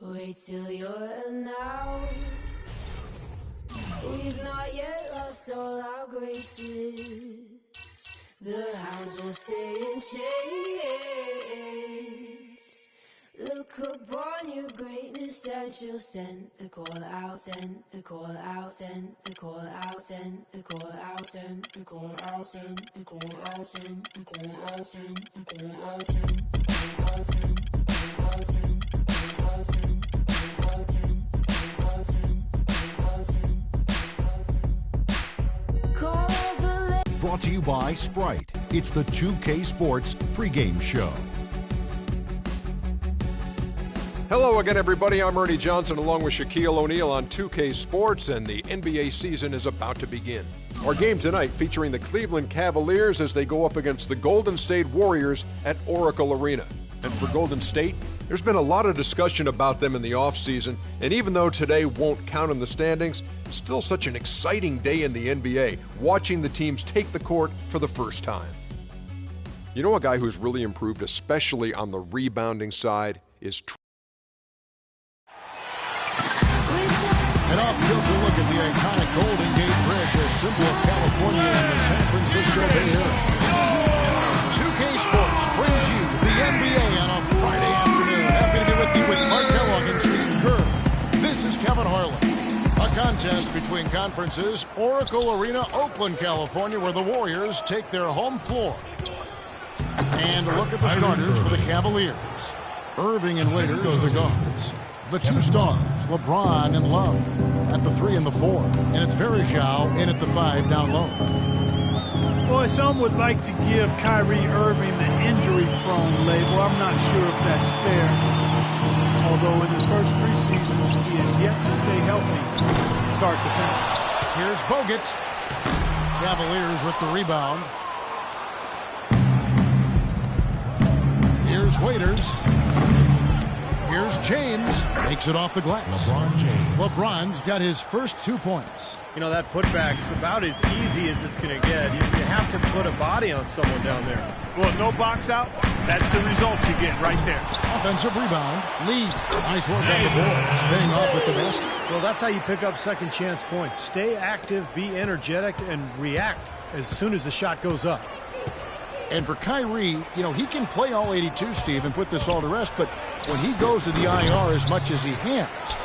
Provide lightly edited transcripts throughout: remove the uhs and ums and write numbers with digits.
Wait till you're announced. We've not yet lost all our graces. The hounds will stay in chase. Look upon your greatness and she'll send the call out, send the call out, send the call out, send the call out, send the call out, send the call out, send the call out, send the call out, send the call out, send the call out, send the call out, send the call out, send the call out, send the call out, send. Brought to you by Sprite. It's the 2K Sports pregame show. Hello again, everybody. I'm Ernie Johnson along with Shaquille O'Neal on 2K Sports, and the NBA season is about to begin. Our game tonight featuring the Cleveland Cavaliers as they go up against the Golden State Warriors at Oracle Arena. And for Golden State, there's been a lot of discussion about them in the offseason, and even though today won't count in the standings, still such an exciting day in the NBA, watching the teams take the court for the first time. You know a guy who's really improved, especially on the rebounding side, is An off-kilter look at the iconic Golden Gate Bridge, a symbol of California and the San Francisco Bay Area. 2K Sports brings you the NBA on a Friday afternoon. Happy to be with you with Mark Kellogg and Steve Kerr. This is Kevin Harlan. A contest between conferences, Oracle Arena, Oakland, California, where the Warriors take their home floor. And a look at the starters for the Cavaliers. Irving and Waiters as the guards. The two stars, LeBron and Love, at the 3 and the 4. And it's Verishao in at the 5 down low. Boy, some would like to give Kyrie Irving the injury-prone label. I'm not sure if that's fair. Although in his first 3 seasons, he has yet to stay healthy, start to finish. Here's Bogut. Cavaliers with the rebound. Here's Waiters. Here's James, makes it off the glass. LeBron James. LeBron's got his first 2 points. You know, that putback's about as easy as it's going to get. You have to put a body on someone down there. Well, no box out, that's the result you get right there. Offensive rebound, lead. Nice work on the board, staying off with the basket. Well, that's how you pick up second chance points. Stay active, be energetic, and react as soon as the shot goes up. And for Kyrie, you know, he can play all 82, Steve, and put this all to rest, but when he goes to the IR as much as he has,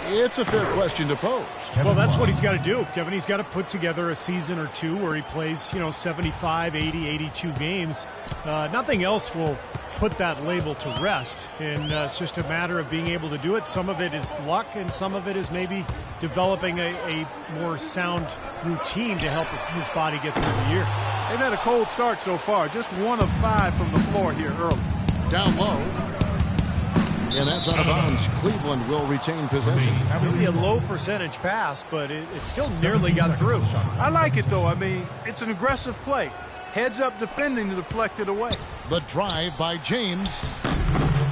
it's a fair question to pose. Well, that's what he's got to do, Kevin. He's got to put together a season or two where he plays, 75, 80, 82 games. Nothing else will put that label to rest, and it's just a matter of being able to do it. Some of it is luck, and some of it is maybe developing a more sound routine to help his body get through the year. They've had a cold start so far, just 1 of 5 from the floor here early. Down low. And that's out of bounds. Cleveland will retain possession. It's going to be a low percentage pass, but it still nearly got through. I like it, though. I mean, it's an aggressive play. Heads up defending to deflect it away. The drive by James.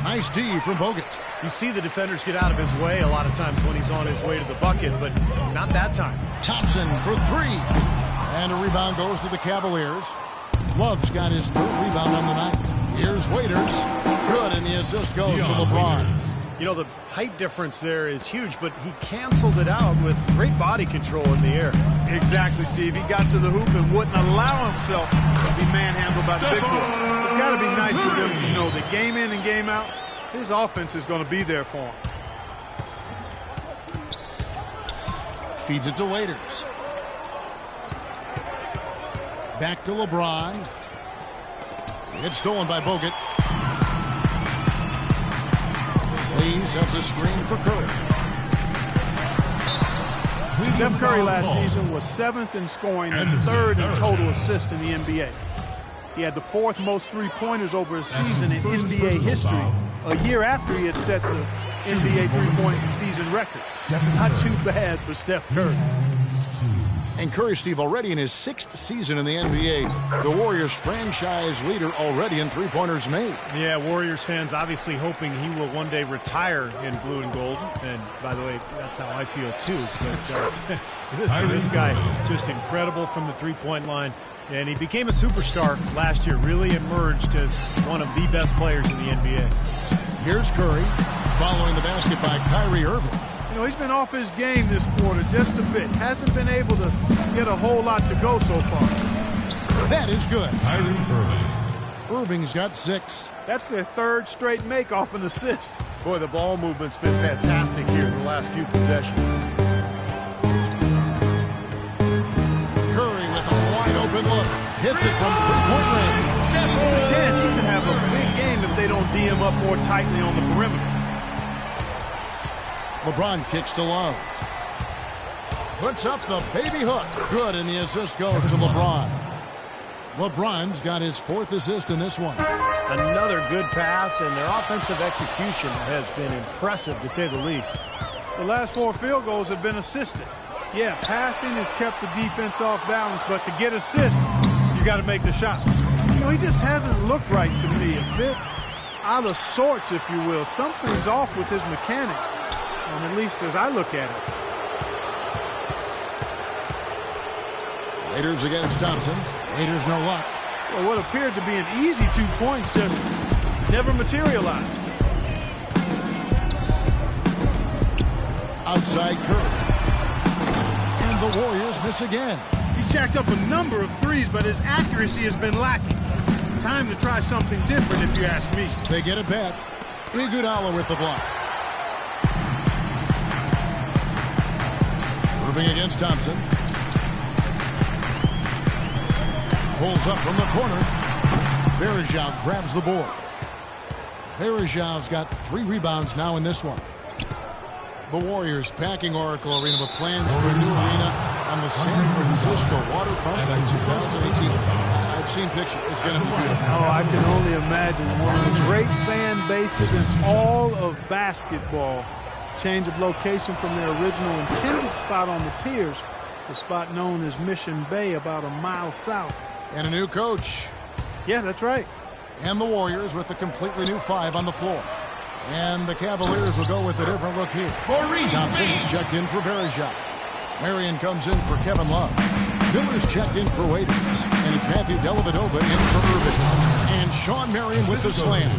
Nice D from Bogut. You see the defenders get out of his way a lot of times when he's on his way to the bucket, but not that time. Thompson for 3. And a rebound goes to the Cavaliers. Love's got his 3rd rebound on the night. Here's Waiters. Good, and the assist goes to LeBron. You know, the height difference there is huge, but he canceled it out with great body control in the air. Exactly, Steve. He got to the hoop and wouldn't allow himself to be manhandled by the big boy. It's got to be nice for them to know that game in and game out, his offense is going to be there for him. Feeds it to Waiters. Back to LeBron. It's stolen by Bogut. Lee sets a screen for Curry. Steph Curry last season was 7th in scoring and 3rd in total assists in the NBA. He had the 4th most three-pointers over a season in NBA history, a year after he had set the NBA three-point season record. Not too bad for Steph Curry. And Curry, Steve, already in his 6th season in the NBA, the Warriors franchise leader already in three-pointers made. Yeah, Warriors fans obviously hoping he will one day retire in blue and gold. And by the way, that's how I feel too. But this guy just incredible from the three-point line. And he became a superstar last year, really emerged as one of the best players in the NBA. Here's Curry. following the basket by Kyrie Irving. You know, he's been off his game this quarter just a bit. Hasn't been able to get a whole lot to go so far. That is good. Kyrie Irving. Irving's got 6. That's their third straight make off an assist. Boy, the ball movement's been fantastic here in the last few possessions. Curry with a wide open look. Hits it from three-point range. There's a chance he could have a big game if they don't D him up more tightly on the perimeter. LeBron kicks to Love. Puts up the baby hook. Good, and the assist goes to LeBron. LeBron's got his 4th assist in this one. Another good pass, and their offensive execution has been impressive, to say the least. The last 4 field goals have been assisted. Yeah, passing has kept the defense off balance, but to get assists, you got to make the shot. You know, he just hasn't looked right to me. A bit out of sorts, if you will. Something's off with his mechanics, at least as I look at it. Raiders against Thompson. Raiders no luck. Well, what appeared to be an easy 2 points just never materialized. Outside Curry. And the Warriors miss again. He's jacked up a number of threes, but his accuracy has been lacking. Time to try something different, if you ask me. They get it back. Iguodala with the block. Irving against Thompson. Pulls up from the corner. Varejao grabs the board. Varejao's got 3 rebounds now in this one. The Warriors packing Oracle Arena with plans for a new arena on the San Francisco waterfront. I've seen pictures. It's going to be beautiful. Oh, I can only imagine. One of the great fan bases in all of basketball. Change of location from their original intended spot on the piers, the spot known as Mission Bay, about a mile south. And a new coach. Yeah, that's right. And the Warriors with a completely new 5 on the floor. And the Cavaliers will go with a different look here. Johnson's checked in for Varejao. Marion comes in for Kevin Love. Miller's checked in for Waiters. And it's Matthew Dellavedova in for Irving. And Sean Marion with the slam.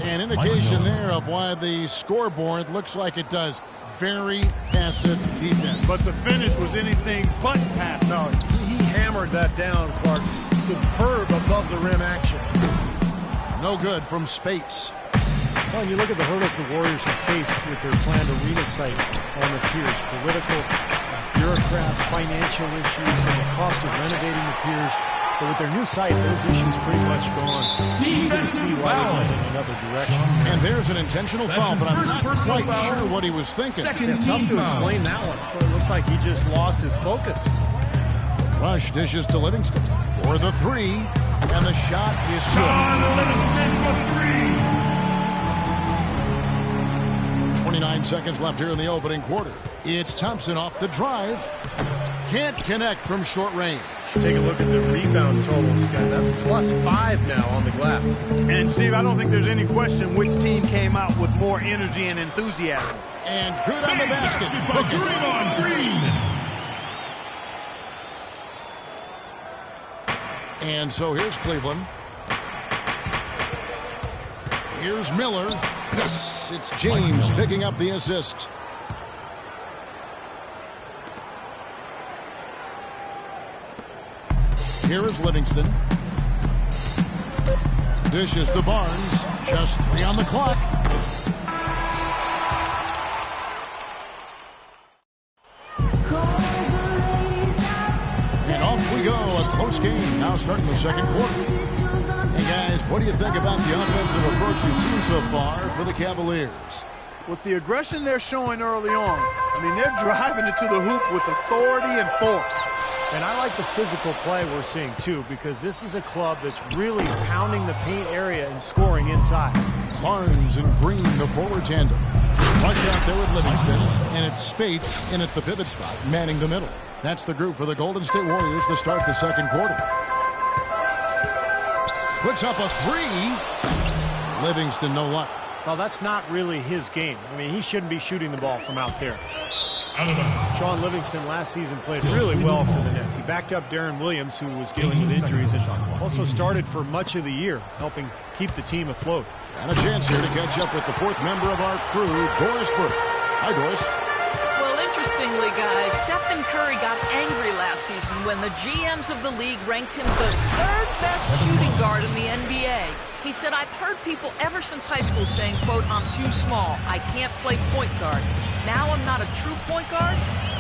An indication there of why the scoreboard looks like it does. Very passive defense. But the finish was anything but passive. No, he hammered that down, Clark. Superb above the rim action. No good from Spates. Well, and you look at the hurdles the Warriors have faced with their planned arena site on the piers. Political, bureaucrats, financial issues, and the cost of renovating the piers. But with their new site, those issues pretty much gone. Easy to see why they went in another direction. And there's an intentional foul, but I'm not quite sure what he was thinking. It's tough to explain that one. But it looks like he just lost his focus. Rush dishes to Livingston for the 3, and the shot is good. Livingston for 3. 29 seconds left here in the opening quarter. It's Thompson off the drive. Can't connect from short range. Take a look at the rebound totals, guys. That's +5 now on the glass. And, Steve, I don't think there's any question which team came out with more energy and enthusiasm. And good on the basket. By Draymond Green. And so here's Cleveland. Here's Miller. Yes, it's James picking up the assist. Here is Livingston. Dishes to Barnes. Just 3 on the clock. And off we go. A close game now starting the second quarter. Hey guys, what do you think about the offensive approach we've seen so far for the Cavaliers? With the aggression they're showing early on, I mean, they're driving it to the hoop with authority and force. And I like the physical play we're seeing, too, because this is a club that's really pounding the paint area and scoring inside. Barnes and Green, the forward tandem. Rush out there with Livingston, and it's Spates in at the pivot spot, manning the middle. That's the group for the Golden State Warriors to start the second quarter. Puts up a 3. Livingston, no luck. Well, that's not really his game. I mean, he shouldn't be shooting the ball from out there. Sean Livingston last season played really well for the Nets. defense. He backed up Darren Williams, who was dealing with injuries, and also started for much of the year, helping keep the team afloat. And a chance here to catch up with the fourth member of our crew, Doris Burke. Hi, Doris. Well, interestingly, guys, Stephen Curry got angry last season when the GMs of the league ranked him the third best shooting guard in the NBA. He said, I've heard people ever since high school saying, quote, I'm too small. I can't play point guard. Now I'm not a true point guard?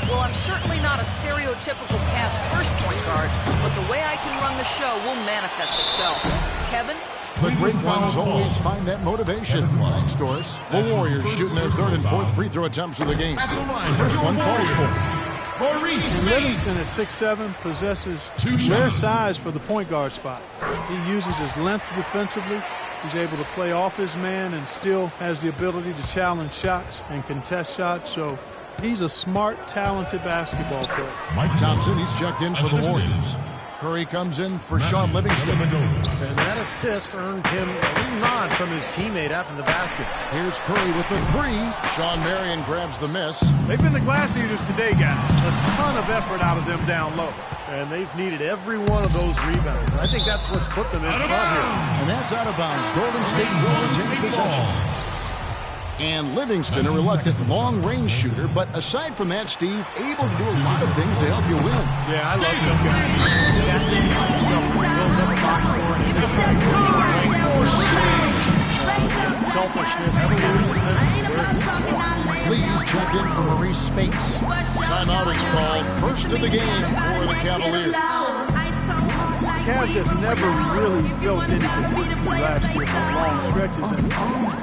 Well, I'm certainly not a stereotypical pass-first point guard, but the way I can run the show will manifest itself. Kevin? The great ones always find that motivation. Thanks, Doris. The Warriors shooting their third and fourth free throw attempts of the game. First one falls for. And Livingston at 6'7" possesses rare size for the point guard spot. He uses his length defensively. He's able to play off his man and still has the ability to challenge shots and contest shots. So he's a smart, talented basketball player. Mike Thompson, he's checked in for the Warriors. Curry comes in for Sean Livingston. And that assist earned him a little nod from his teammate after the basket. Here's Curry with the three. Sean Marion grabs the miss. They've been the glass eaters today, guys. A ton of effort out of them down low. And they've needed every one of those rebounds. I think that's what's put them in front here. And that's out of bounds. Golden State will retain possession. And Livingston, a reluctant long-range shooter, but aside from that, Steve, able to do a lot of things to help you win. Yeah, I love this guy. Stat sheet stuff where he fills up the box score and selfishness, Please check in for Maurice Spates. Timeout is called. First of the game for the Cavaliers. Cavs just never really built any consistency last year for long stretches. And,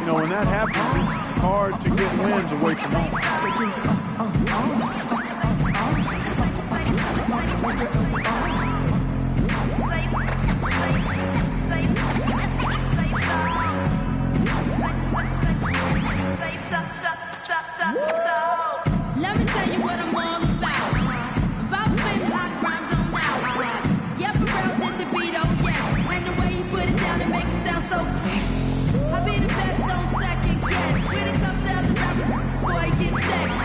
you know, when that happens, it's hard to get wins away from home. Let me tell you what I'm all about. About spending hot rhymes on now. Yeah, Pharrell did the beat, oh yes. And the way you put it down, it makes it sound so fresh. I'll be the best, don't second guess. When it comes to other rappers, boy, get next.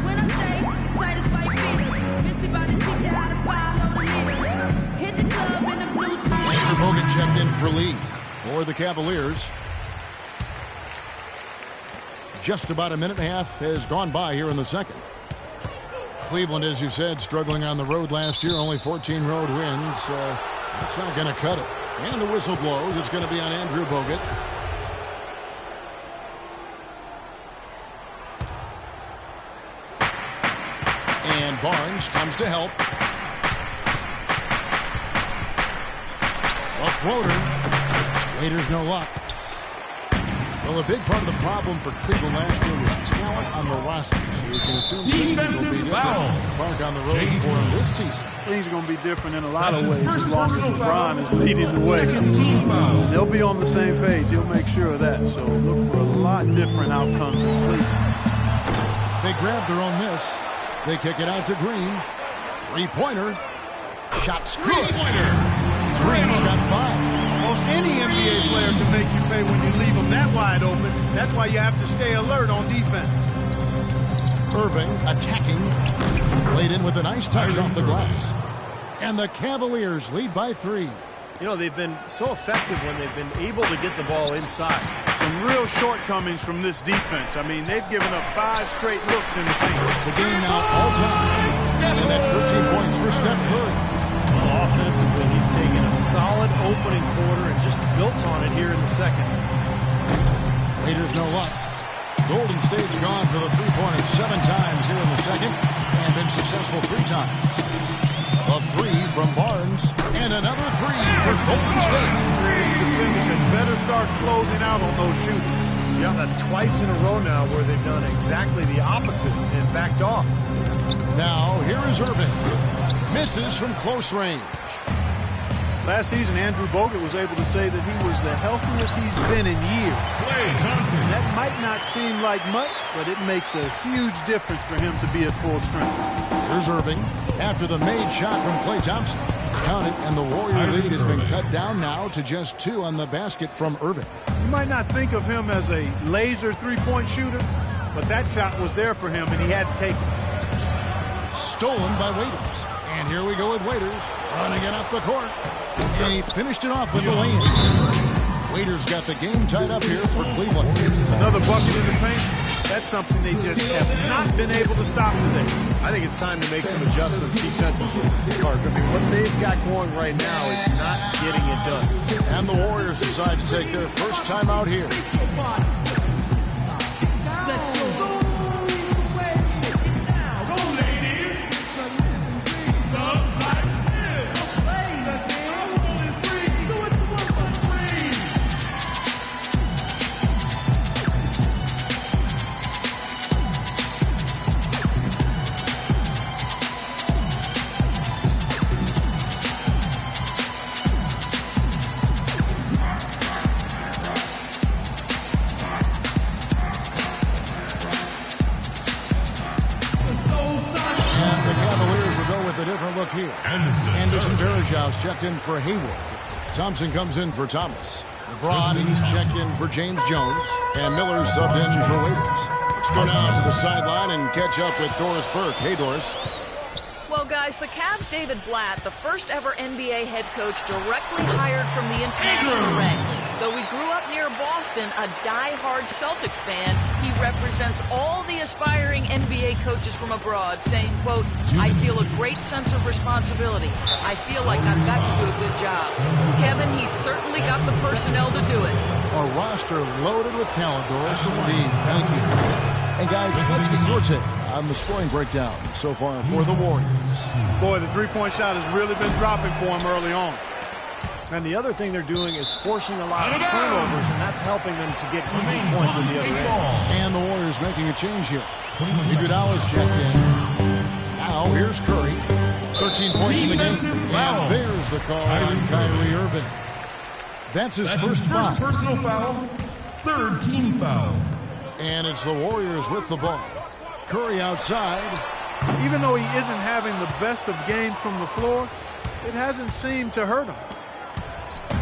When I say tight as white beaters, Missy about to teach you how to follow the leader. Hit the club in the Bluetooth. Andrew Bogut checked in for Lee for the Cavaliers. Just about a minute and a half has gone by here in the second. Cleveland, as you said, struggling on the road last year. Only 14 road wins. That's not going to cut it. And the whistle blows. It's going to be on Andrew Bogut. And Barnes comes to help. A floater. Raiders no luck. Well, a big part of the problem for Cleveland last year was talent on the roster. So you can assume defensive foul. Clark on the road for him this season. Things are going to be different in a lot of ways as long as LeBron is leading the way. They'll be on the same page. He'll make sure of that. So look for a lot different outcomes in Cleveland. They grab their own miss. They kick it out to Green. Three-pointer. Shot's good. Green's got 5. Almost any NBA player can make you pay when you leave them that wide open. That's why you have to stay alert on defense. Irving attacking. Played in with a nice touch off the glass. And the Cavaliers lead by 3. You know, they've been so effective when they've been able to get the ball inside. Some real shortcomings from this defense. I mean, they've given up 5 straight looks in the paint. The game now all time. And that's 13 points for Steph Curry. Well, offensively, he's taken a solid opening quarter and just built on it here in the second. Raiders no luck. Golden State's gone for the three-pointer 7 times here in the second and been successful 3 times. A 3 from Barnes and another 3 for Golden State. These defenders had better start closing out on those shooters. Yeah, that's twice in a row now where they've done exactly the opposite and backed off. Now, here is Irving. Misses from close range. Last season, Andrew Bogut was able to say that he was the healthiest he's been in years. And that might not seem like much, but it makes a huge difference for him to be at full strength. Here's Irving after the made shot from Klay Thompson. Count it, and the Warrior lead has been cut down now to just 2 on the basket from Irving. You might not think of him as a laser three-point shooter, but that shot was there for him, and he had to take it. Stolen by Waiters. And here we go with Waiters running it up the court. And he finished it off with the lane. Waiters got the game tied up here for Cleveland. Another bucket in the paint. That's something they just have not been able to stop today. I think it's time to make some adjustments defensively, Clark. I mean, what they've got going right now is not getting it done. And the Warriors decide to take their first time out here. Here. Anderson Varejau's checked in for Hayward. Thompson comes in for Thomas. LeBron, he's checked in for James Jones. And Miller's subbed in for Waiters. Let's go now to the sideline and catch up with Doris Burke. Hey, Doris. Well, guys, the Cavs' David Blatt, the first ever NBA head coach directly hired from the international ranks. Though he grew up near Boston, a die-hard Celtics fan, he represents all the aspiring NBA coaches from abroad, saying, quote, I feel a great sense of responsibility. I feel like I've got to do a good job. Kevin, he's certainly got the personnel to do it. A roster loaded with talent, Doris. Indeed. Thank you. And guys, let's get your take on the scoring breakdown so far for the Warriors. Boy, the three-point shot has really been dropping for him early on. And the other thing they're doing is forcing a lot of turnovers, and that's helping them to get easy points on the other end. And the Warriors making a change here. Iguodala's checked in. Now here's Curry. 13 points in the game. And there's the call on Kyrie Irving. That's his first foul. Personal foul, third team foul. And it's the Warriors with the ball. Curry outside. Even though he isn't having the best of games from the floor, it hasn't seemed to hurt him.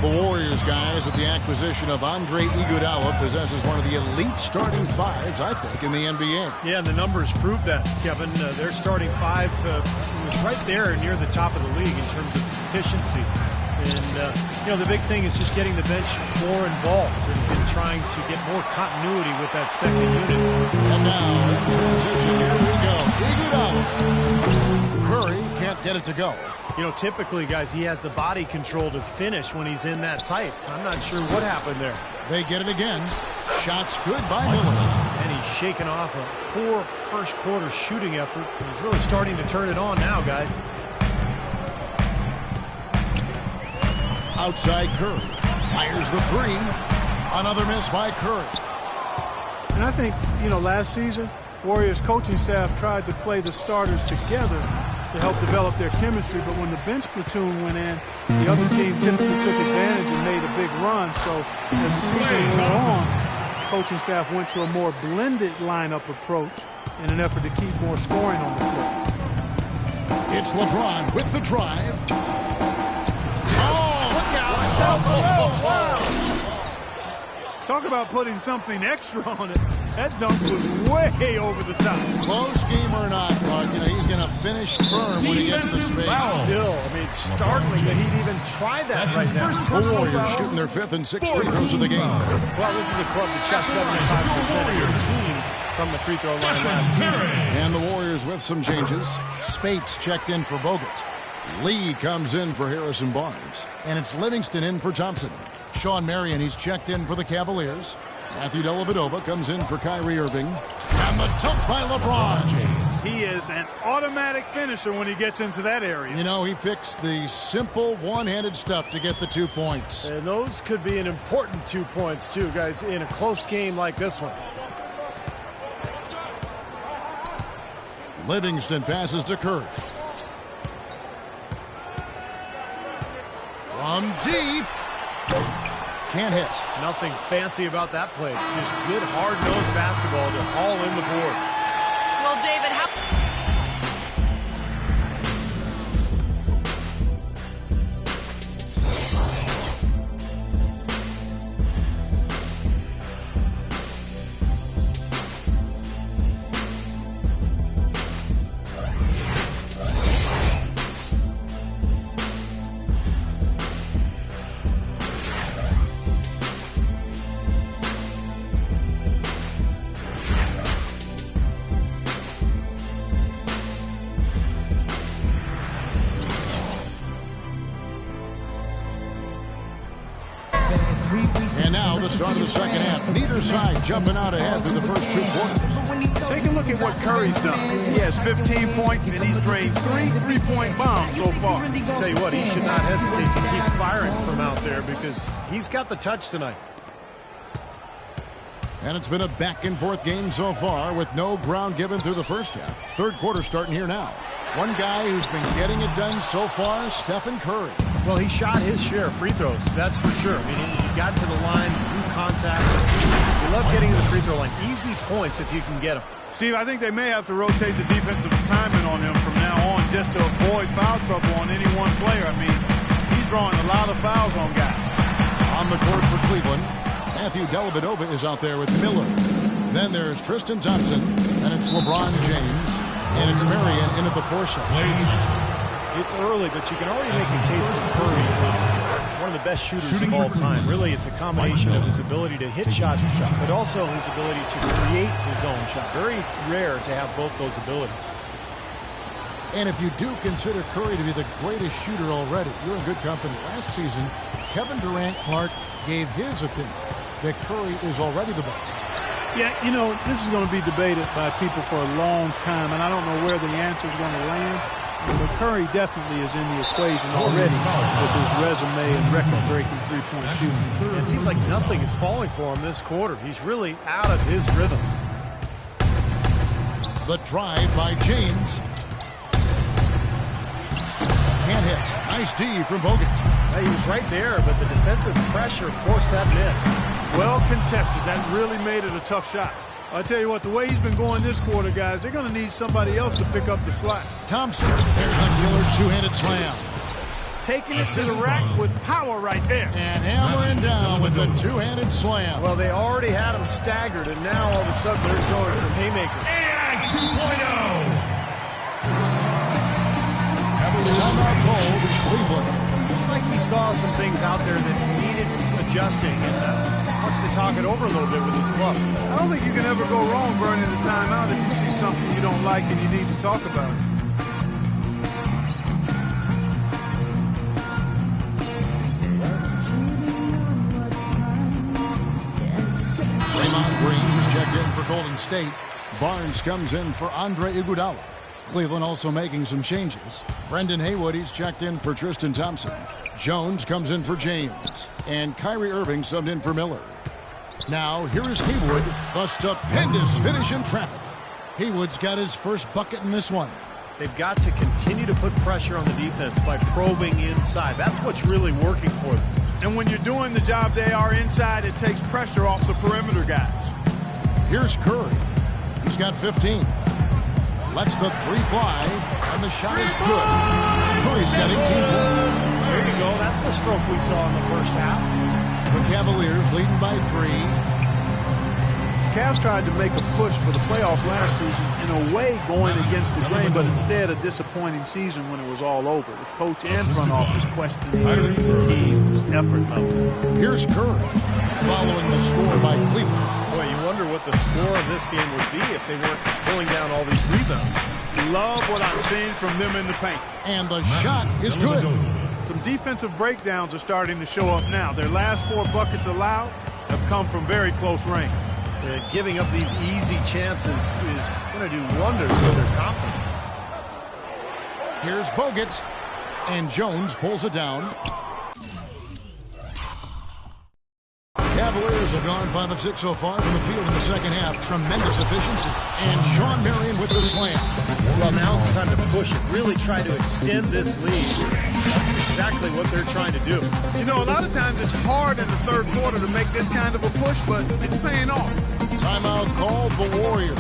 The Warriors, guys, with the acquisition of Andre Iguodala, possesses one of the elite starting fives, I think, in the NBA. Yeah, and the numbers prove that, Kevin. Their starting five was right there near the top of the league in terms of efficiency. And, the big thing is just getting the bench more involved and trying to get more continuity with that second unit. And now, in transition, here we go. Iguodala. Curry can't get it to go. Typically, guys, he has the body control to finish when he's in that tight. I'm not sure what happened there. They get it again. Shots good by Miller. And he's shaken off a poor first quarter shooting effort. He's really starting to turn it on now, guys. Outside Curry. Fires the three. Another miss by Curry. And I think, last season, Warriors coaching staff tried to play the starters together to help develop their chemistry, but when the bench platoon went in, the other team typically took advantage and made a big run. So as the season went on, coaching staff went to a more blended lineup approach in an effort to keep more scoring on the floor. It's LeBron with the drive. Oh! Look out! Talk about putting something extra on it. That dunk was way over the top. Close game or not, Clark, he's going to finish firm when he gets the space. Still, startling that he'd even try that right now. The Warriors shooting their fifth and sixth free throws of the game. Well, this is a club that shot 75% of their team from the free throw line last season. And the Warriors with some changes. Spates checked in for Bogut. Lee comes in for Harrison Barnes. And it's Livingston in for Thompson. Sean Marion, he's checked in for the Cavaliers. Matthew Dellavedova comes in for Kyrie Irving. And the dunk by LeBron James. He is an automatic finisher when he gets into that area. He picks the simple one-handed stuff to get the 2 points. And those could be an important 2 points, too, guys, in a close game like this one. Livingston passes to Curry. From deep. Can't hit. Nothing fancy about that play. Just good, hard-nosed basketball to haul in the board. Well, David, how... start of the second half. Neither side jumping out ahead through the first 2 quarters. Take a look at what Curry's done. He has 15 points, and he's drained 3 3-point bombs so far. I'll tell you what, he should not hesitate to keep firing from out there because he's got the touch tonight. And it's been a back-and-forth game so far with no ground given through the first half. Third quarter starting here now. One guy who's been getting it done so far, Stephen Curry. Well, he shot his share of free throws, that's for sure. I mean, he got to the line, drew contact. You love getting to the free throw line. Easy points if you can get them. Steve, I think they may have to rotate the defensive assignment on him from now on just to avoid foul trouble on any one player. I mean, he's drawing a lot of fouls on guys. On the court for Cleveland, Matthew Dellavedova is out there with Miller. Then there's Tristan Thompson, and it's LeBron James, and it's Marion in at the 4 shot. It's early, but you can already make a case that Curry is one of the best shooters of all time. Really, it's a combination of his ability to hit shots, but also his ability to create his own shot. Very rare to have both those abilities. And if you do consider Curry to be the greatest shooter already, you're in good company. Last season, Kevin Durant Clark gave his opinion that Curry is already the best. Yeah, you know, this is going to be debated by people for a long time, and I don't know where the answer is going to land. But Curry definitely is in the equation already with his resume and record-breaking three-point shooting. It seems like nothing is falling for him this quarter. He's really out of his rhythm. The drive by James. Can't hit. Nice D from Bogut. He was right there, but the defensive pressure forced that miss. Well contested. That really made it a tough shot. I'll tell you what, the way he's been going this quarter, guys, they're going to need somebody else to pick up the slack. Thompson, there's a killer two-handed slam. Taking it to the rack with power right there. And hammering down with the two-handed slam. Well, they already had him staggered, and now all of a sudden they're throwing some haymakers. And 2.0. Timeout called Cleveland. Looks like he saw some things out there that needed adjusting and wants to talk it over a little bit with his club. I don't think you can ever go wrong burning a timeout if you see something you don't like and you need to talk about it. Draymond Green was checked in for Golden State. Barnes comes in for Andre Iguodala. Cleveland also making some changes. Brendan Haywood, he's checked in for Tristan Thompson. Jones comes in for James. And Kyrie Irving subbed in for Miller. Now, here is Haywood, the stupendous finish in traffic. Haywood's got his first bucket in this one. They've got to continue to put pressure on the defense by probing inside. That's what's really working for them. And when you're doing the job they are inside, it takes pressure off the perimeter guys. Here's Curry. He's got 15. Lets the three fly, and the shot is good. Curry's got 18 points. There you go. That's the stroke we saw in the first half. The Cavaliers leading by 3. Cavs tried to make a push for the playoffs last season, in a way going against the grain, but instead a disappointing season when it was all over. The coach and front office questioning the team's effort level. Here's Curry, following the score by Cleveland. Boy, you wonder what the score of this game would be if they weren't pulling down all these rebounds. Love what I'm seeing from them in the paint. And the shot is good. Some defensive breakdowns are starting to show up now. Their last 4 buckets allowed have come from very close range. Giving up these easy chances is going to do wonders for their confidence. Here's Bogut, and Jones pulls it down. Cavaliers have gone 5 of 6 so far from the field in the second half. Tremendous efficiency. And Sean Marion with the slam. Well, now's the time to push it. Really try to extend this lead. That's exactly what they're trying to do. You know, a lot of times it's hard in the third quarter to make this kind of a push, but it's paying off. Timeout called the Warriors.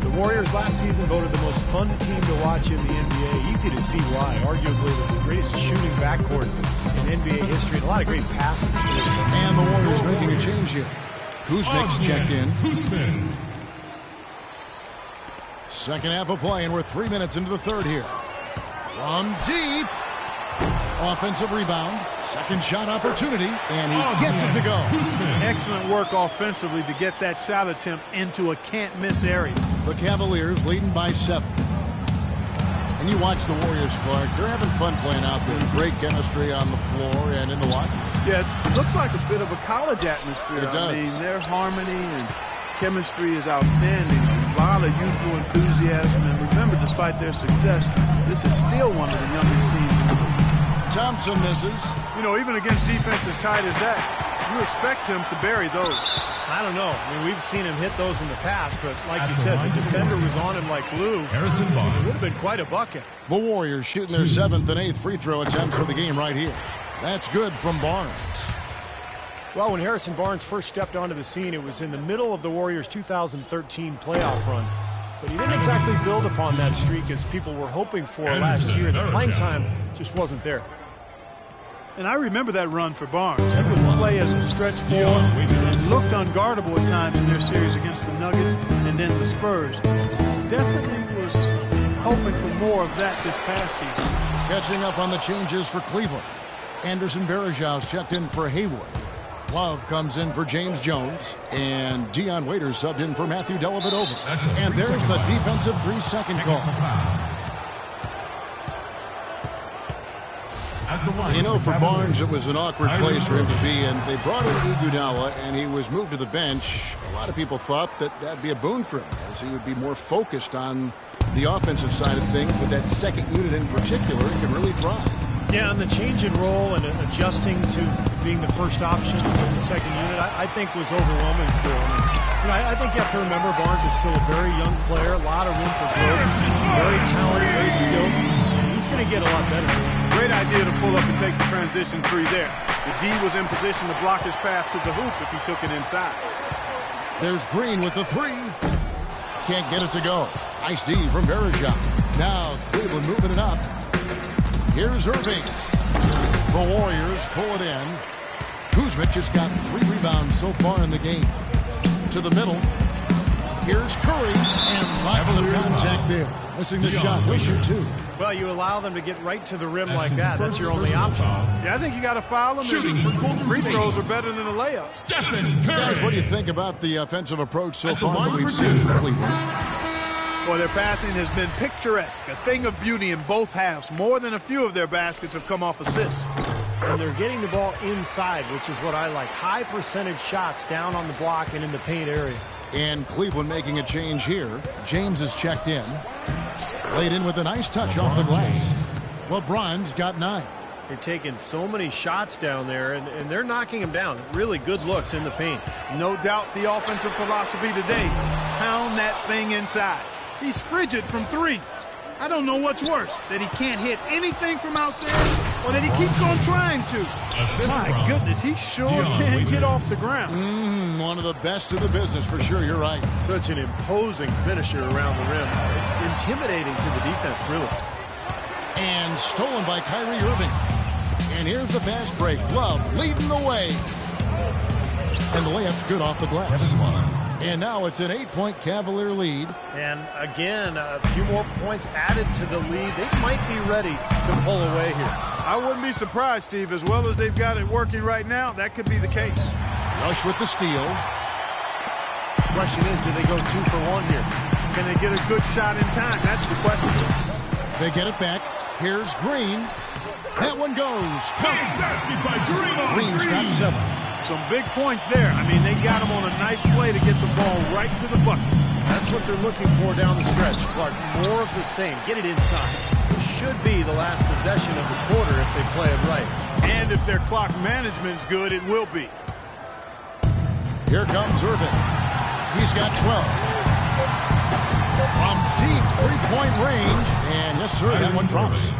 The Warriors last season voted the most fun team to watch in the NBA. Easy to see why. Arguably the greatest shooting backcourt in NBA history, and a lot of great passing. And the Warriors making a change here. Kuzmic's checked in. Second half of play, and we're 3 minutes into the third here. From deep. Offensive rebound. Second shot opportunity, and he gets it to go. Excellent work offensively to get that shot attempt into a can't-miss area. The Cavaliers leading by 7. And you watch the Warriors, Clark. They're having fun playing out there. Great chemistry on the floor and in the locker. Yeah, it looks like a bit of a college atmosphere. It does. I mean, their harmony and chemistry is outstanding. A lot of youthful enthusiasm. And remember, despite their success, this is still one of the youngest teams in the league. Thompson misses. You know, even against defense as tight as that, you expect him to bury those. I don't know. I mean, we've seen him hit those in the past, but like you said, the defender was on him like glue. Harrison Barnes. It would have been quite a bucket. The Warriors shooting their 7th and 8th free throw attempts for the game right here. That's good from Barnes. Well, when Harrison Barnes first stepped onto the scene, it was in the middle of the Warriors' 2013 playoff run. But he didn't exactly build upon that streak as people were hoping for last year. The playing time just wasn't there. And I remember that run for Barnes. He would play as a stretch four and looked unguardable at times in their series against the Nuggets and then the Spurs. Definitely was hoping for more of that this past season. Catching up on the changes for Cleveland. Anderson Varejau's checked in for Haywood. Love comes in for James Jones. And Dion Waiters subbed in for Matthew Dellavedova. And there's the defensive 3-second call. You know, for Barnes, it was an awkward place for him to be, and they brought in Iguodala, and he was moved to the bench. A lot of people thought that that'd be a boon for him, as he would be more focused on the offensive side of things. With that second unit in particular, it can really thrive. Yeah, and the change in role and adjusting to being the first option with the second unit, I think was overwhelming for him. And, I think you have to remember Barnes is still a very young player, a lot of room for growth, very talented, very skilled. He's going to get a lot better. Great idea to pull up and take the transition three there. The D was in position to block his path to the hoop if he took it inside. There's Green with the 3. Can't get it to go. Nice D from Varejao. Now Cleveland moving it up. Here's Irving. The Warriors pull it in. Kuzmic has got 3 rebounds so far in the game. To the middle. Here's Curry. And lots of contact there. Missing the shot. He'll shoot 2. Well, you allow them to get right to the rim like that. That's your only option. Yeah, I think you got to foul them. Shooting for Golden Free State. throws are better than a layup. Stephen Guys, what do you Curry. think about the offensive approach so At the far that line we've for seen two. from Cleveland? Boy, their passing has been picturesque, a thing of beauty in both halves. More than a few of their baskets have come off assists. And they're getting the ball inside, which is what I like. High percentage shots down on the block and in the paint area. And Cleveland making a change here. James is checked in. Laid in with a nice touch off the glass. LeBron's got 9. They're taking so many shots down there, and they're knocking them down. Really good looks in the paint. No doubt the offensive philosophy today, pound that thing inside. He's frigid from 3. I don't know what's worse, that he can't hit anything from out there or that he keeps on trying to. My goodness, he sure can get off the ground. One of the best in the business for sure, you're right. Such an imposing finisher around the rim. Intimidating to the defense, really. And stolen by Kyrie Irving. And here's the fast break. Love leading the way. And the layup's good off the glass. And now it's an 8-point Cavalier lead. And again, a few more points added to the lead. They might be ready to pull away here. I wouldn't be surprised, Steve. As well as they've got it working right now, that could be the case. Rush with the steal. Question is, do they go 2 for 1 here? Can they get a good shot in time? That's the question. They get it back. Here's Green. That one goes. Big basket by Draymond Green's got Green. 7. Some big points there. I mean, they got him on a nice play to get the ball right to the bucket. That's what they're looking for down the stretch, Clark. More of the same. Get it inside. It should be the last possession of the quarter if they play it right. And if their clock management's good, it will be. Here comes Irving. He's got 12. From deep three-point range. And yes, sir, that one drops.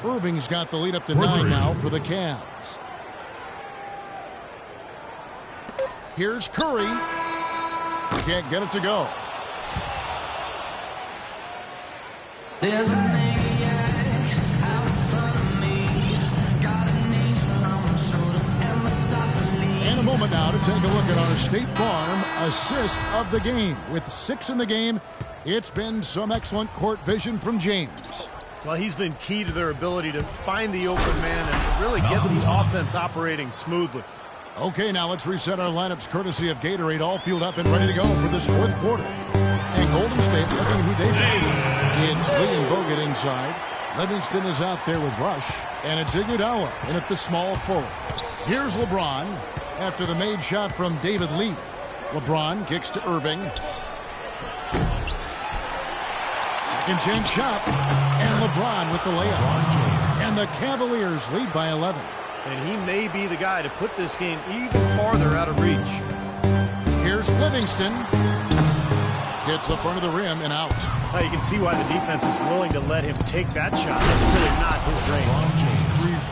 Irving's got the lead up to 9 now for the Cavs. Here's Curry. Can't get it to go. There's a maniac out in front of me. Got an angel on my shoulder and Mustafa. And a moment now to take a look at our State Farm assist of the game. With 6 in the game, it's been some excellent court vision from James. Well, he's been key to their ability to find the open man and really get the offense operating smoothly. Okay, now let's reset our lineups courtesy of Gatorade, all fueled up and ready to go for this 4th quarter. And Golden State looking who they've got. It's Lee and Bogut inside. Livingston is out there with Rush. And it's Iguodala in at the small forward. Here's LeBron after the made shot from David Lee. LeBron kicks to Irving. Second chance shot. And LeBron with the layup. And the Cavaliers lead by 11. And he may be the guy to put this game even farther out of reach. Here's Livingston. Hits the front of the rim and out. Now you can see why the defense is willing to let him take that shot. That's really not his range.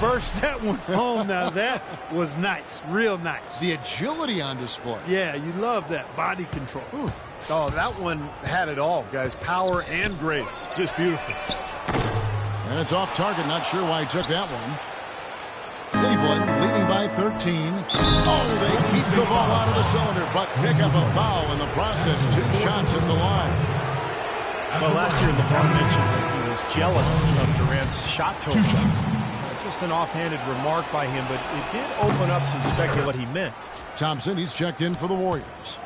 Reverse that one home. Now that was nice. Real nice. The agility on display. Yeah, you love that. Body control. Oof. Oh, that one had it all, guys. Power and grace. Just beautiful. And it's off target. Not sure why he took that one. Cleveland leading by 13. Oh, they keep the ball out of the cylinder, but pick up a foul in the process. 2 shots at the line. Well, last year LeBron mentioned that he was jealous of Durant's shot total. Just an offhanded remark by him, but it did open up some speculation what he meant. Thompson, he's checked in for the Warriors.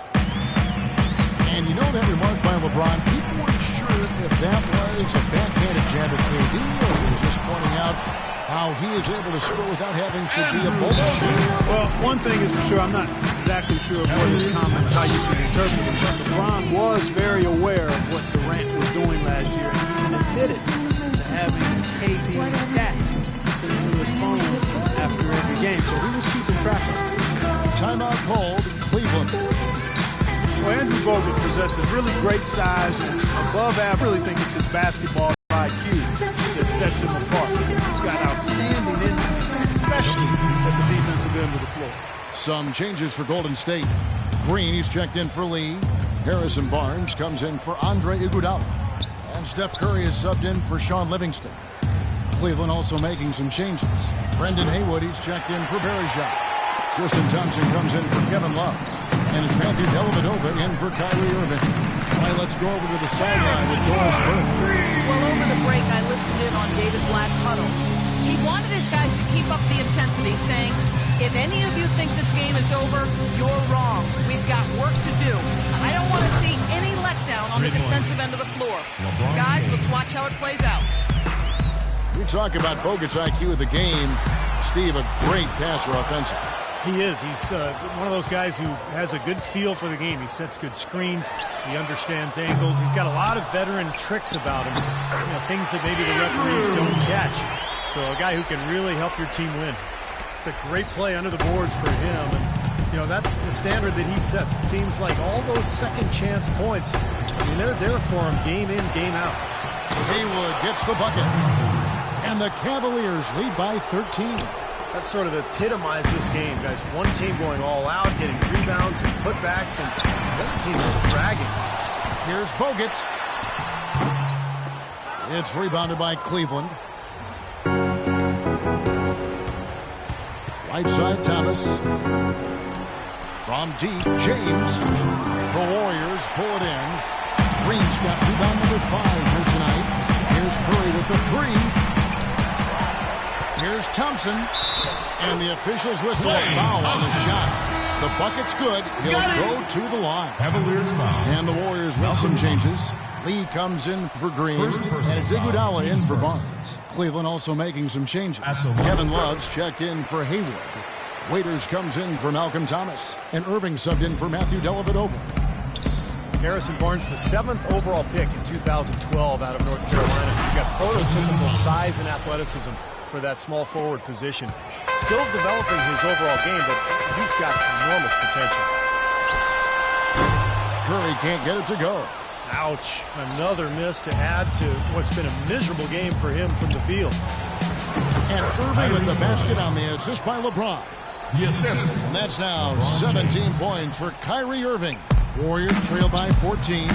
And you know that remark by LeBron, people weren't sure if that was a backhanded jab at KD or he was just pointing out how he is able to score without having to be a bullshit. Well, one thing is for sure, I'm not exactly sure of what his comments, how you should interpret them, but LeBron was very aware of what Durant was doing last year, and even admitted to having KD stats sent to his phone after every game, so he was keeping track of it. Timeout called, Cleveland. Well, Andrew Bogut possesses really great size and above average. I really think it's his basketball IQ that sets him apart. He's got outstanding instincts, especially at the defensive end of the floor. Some changes for Golden State. Green, he's checked in for Lee. Harrison Barnes comes in for Andre Iguodala. And Steph Curry is subbed in for Sean Livingston. Cleveland also making some changes. Brendan Haywood, he's checked in for Bergeron. Tristan Thompson comes in for Kevin Love. And it's Matthew Dellavedova in for Kyrie Irving. All right, let's go over to the sideline with Doris Burke. Well, over the break, I listened in on David Blatt's huddle. He wanted his guys to keep up the intensity, saying, if any of you think this game is over, you're wrong. We've got work to do. I don't want to see any letdown on the defensive end of the floor. Guys, let's watch how it plays out. You talk about Bogut's IQ of the game. Steve, a great passer offensive. He is. He's one of those guys who has a good feel for the game. He sets good screens. He understands angles. He's got a lot of veteran tricks about him, things that maybe the referees don't catch. So a guy who can really help your team win. It's a great play under the boards for him. And, that's the standard that he sets. It seems like all those second chance points, they're there for him game in, game out. Haywood gets the bucket. And the Cavaliers lead by 13. That sort of epitomized this game, guys. One team going all out, getting rebounds and putbacks, and the other team is dragging. Here's Bogut. It's rebounded by Cleveland. Right side, Thomas. From deep, James. The Warriors pull it in. Green's got rebound number 5 here tonight. Here's Curry with the 3. Here's Thompson. And the officials whistle a foul on the shot. The bucket's good. He'll go to the line. Cavaliers foul. And the Warriors with some changes. Lee comes in for Green. And it's Iguodala in for Barnes. Cleveland also making some changes. Kevin Love's checked in for Haywood. Waiters comes in for Malcolm Thomas. And Irving subbed in for Matthew Dellavedova. Harrison Barnes, the 7th overall pick in 2012 out of North Carolina. He's got prototypical size and athleticism for that small forward position. Still developing his overall game, but he's got enormous potential. Curry can't get it to go. Ouch. Another miss to add to what's been a miserable game for him from the field. And Irving with the basket on the assist by LeBron. Yes. And that's now 17 points for Kyrie Irving. Warriors trail by 14.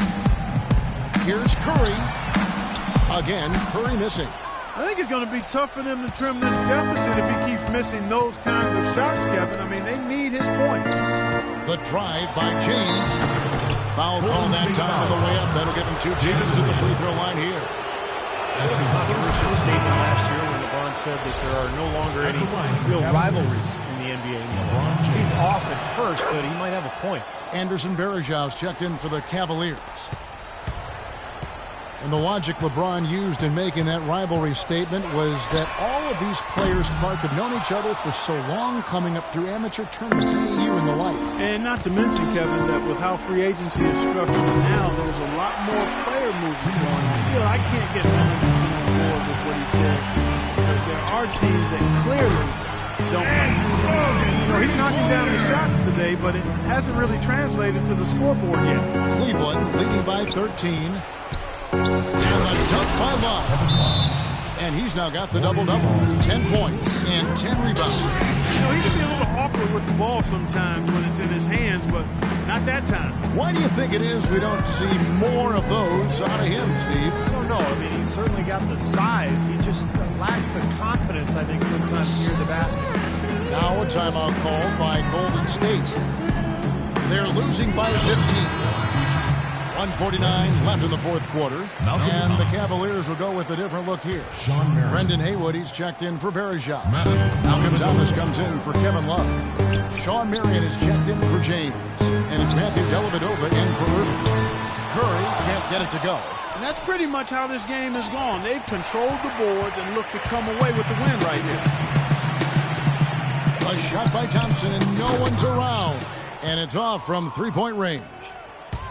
Here's Curry. Again, Curry missing. I think it's going to be tough for them to trim this deficit if he keeps missing those kinds of shots, Kevin. They need his points. The drive by James. Foul call that time on the way up. That'll give him 2 chances at the free throw line here. That's a controversial statement last year when LeBron said that there are no longer any real rivalries in the NBA. He seemed off at first, but he might have a point. Anderson Varejau's checked in for the Cavaliers. And the logic LeBron used in making that rivalry statement was that all of these players, Clark, have known each other for so long, coming up through amateur tournaments, AAU and the like. And not to mention, Kevin, that with how free agency is structured now, there's a lot more player movement going on. Still, I can't get 100% on board with what he said, because there are teams that clearly don't like him. He's knocking down the shots today, but it hasn't really translated to the scoreboard yet. Cleveland leading by 13. And a dunk by Love. And he's now got the double-double. 10 points and 10 rebounds. He can be a little awkward with the ball sometimes when it's in his hands, but not that time. Why do you think it is we don't see more of those out of him, Steve? I don't know. I mean, he's certainly got the size. He just lacks the confidence, I think, sometimes near the basket. Now a timeout called by Golden State. They're losing by 15. 1:49 left in the fourth quarter. And the Cavaliers will go with a different look here. Brendan Haywood, he's checked in for Verjao. Malcolm Thomas comes in for Kevin Love. Sean Marion is checked in for James. And it's Matthew Dellavedova in for Irving. Curry can't get it to go. And that's pretty much how this game has gone. They've controlled the boards and look to come away with the win right here. A shot by Thompson, and no one's around. And it's off from three-point range.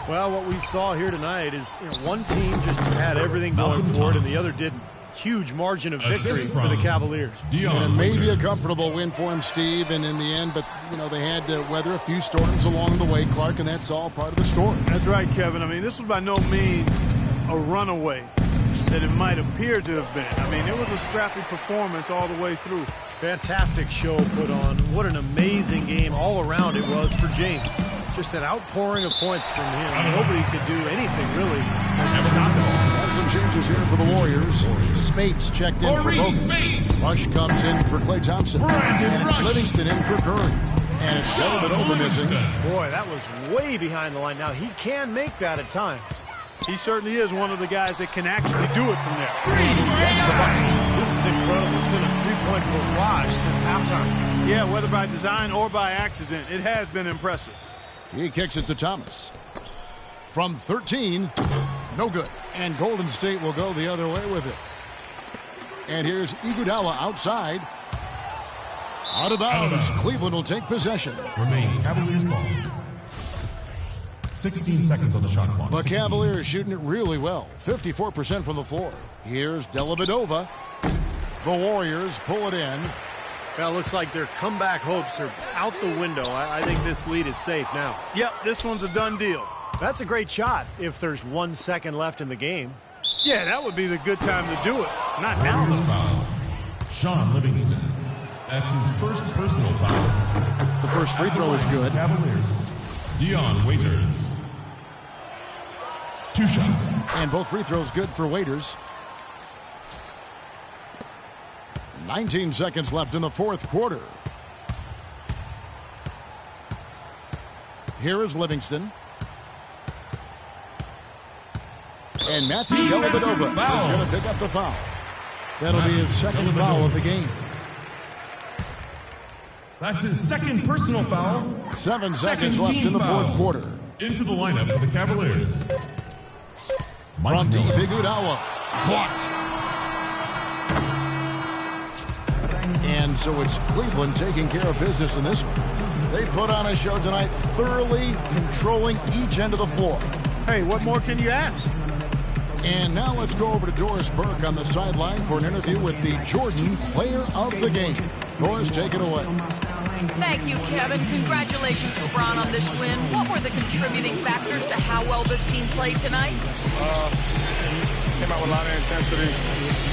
Well, what we saw here tonight is one team just had everything going for it, and the other didn't. Huge margin of victory for the Cavaliers. And it may be a comfortable win for him, Steve, and in the end, but, they had to weather a few storms along the way, Clark, and that's all part of the story. That's right, Kevin. I mean, this was by no means a runaway that it might appear to have been. I mean, it was a scrappy performance all the way through. Fantastic show put on. What an amazing game all around it was for James. Just an outpouring of points from him. Nobody could do anything, really, to stop him. And some changes here for the Warriors. Spates checked in for both. Rush comes in for Klay Thompson. And it's Livingston in for Curry. And it's Dellavedova missing. Boy, that was way behind the line. Now, he can make that at times. He certainly is one of the guys that can actually do it from there. That's the bucket. This is incredible. It's been a three-point barrage since halftime. Yeah, whether by design or by accident, it has been impressive. He kicks it to Thomas. From 13, no good. And Golden State will go the other way with it. And here's Iguodala outside. Out of bounds. Cleveland will take possession. Remains Cavaliers ball. 16 seconds on the shot clock. The Cavaliers shooting it really well. 54% from the floor. Here's Dellavedova. The Warriors pull it in. Well, it looks like their comeback hopes are out the window. I think this lead is safe now. Yep, this one's a done deal. That's a great shot if there's 1 second left in the game. Yeah, that would be the good time to do it. Not now. Foul. Sean Livingston. That's his first personal foul. The first free throw is good. Cavaliers. Dion Waiters. 2 shots. And both free throws good for Waiters. 19 seconds left in the fourth quarter. Here is Livingston. And Matthew Dellavedova is going to pick up the foul. That'll be his second foul of the game. That's his second personal foul. 7 seconds left in the fourth quarter. Into the lineup for the Cavaliers. From deep, Iguodala. Clocked. And so it's Cleveland taking care of business in this one. They put on a show tonight, thoroughly controlling each end of the floor. Hey, what more can you ask? And now let's go over to Doris Burke on the sideline for an interview with the Jordan Player of the Game. Doris, take it away. Thank you, Kevin. Congratulations, LeBron, on this win. What were the contributing factors to how well this team played tonight? Came out with a lot of intensity.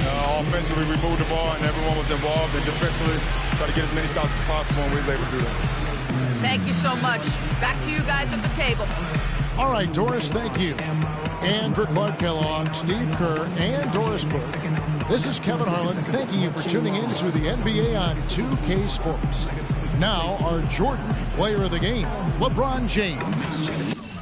Offensively, we moved the ball, and everyone was involved. And defensively, try to get as many stops as possible, and we was able to do that. Thank you so much. Back to you guys at the table. All right, Doris, thank you. And for Clark Kellogg, Steve Kerr, and Doris Burke, this is Kevin Harlan thanking you for tuning in to the NBA on 2K Sports. Now, our Jordan Player of the Game, LeBron James.